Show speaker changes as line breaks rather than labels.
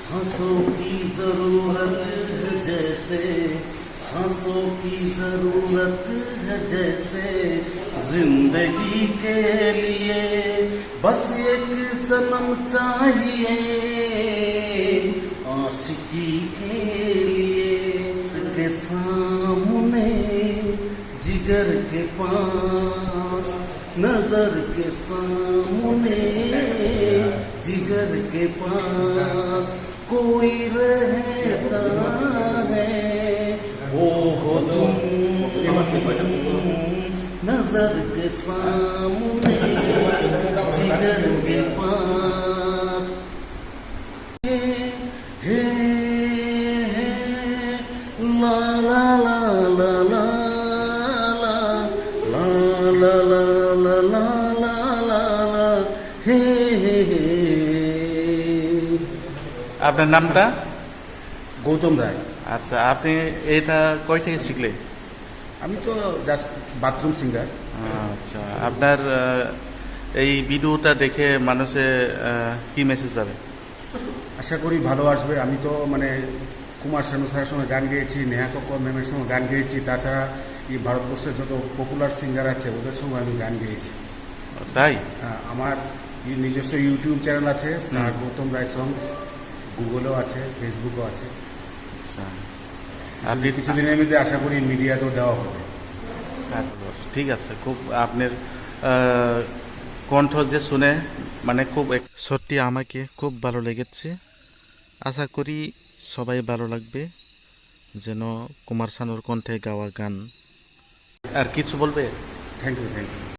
सांसों की जरूरत है जैसे, सांसों की जरूरत है जैसे, जिंदगी के लिए बस एक सनम चाहिए, आशिकी के लिए के सामने, जिगर के पास, नजर के सामने, जिगर के पास कोई रहता है, वो हो तुम, नजर के सामने, जिगर के पास। हे हे ला ला ला ला ला ला ला ला ला ला ला ला ला হে হে হে।
আপনার নামটা?
গৌতম রায়।
আচ্ছা, আপনি এটা কয় থেকে শিখলেন?
আমি তো জাস্ট বাথরুম সিঙ্গার।
আচ্ছা, আপনার এই ভিডিওটা দেখে মানুষে কি মেসেজ যাবে?
আশা করি ভালো আসবে। আমি তো মানে কুমার শানু স্যারের সঙ্গে গান গেয়েছি, নেহা কক্কর ম্যামের সঙ্গে গান গেয়েছি, তাছাড়া এই ভারতবর্ষের যত পপুলার সিঙ্গার আছে ওদের সঙ্গে আমি গান গেয়েছি।
তাই
আমার নিজস্ব ইউটিউব চ্যানেল আছে, স্টার গৌতম রায় সংস, গুগলেও আছে, ফেসবুকও আছে।
আচ্ছা,
আপনি কিছুদিনের মধ্যে আশা করি মিডিয়াতেও দেওয়া হবে।
ঠিক আছে। খুব আপনার কণ্ঠ যে শুনে মানে খুব সত্যি আমাকে খুব ভালো লেগেছে। আশা করি সবাই ভালো লাগবে, যেন কুমার শানুর কণ্ঠে গাওয়া গান। আর কিছু বলবে?
Thank you, thank you.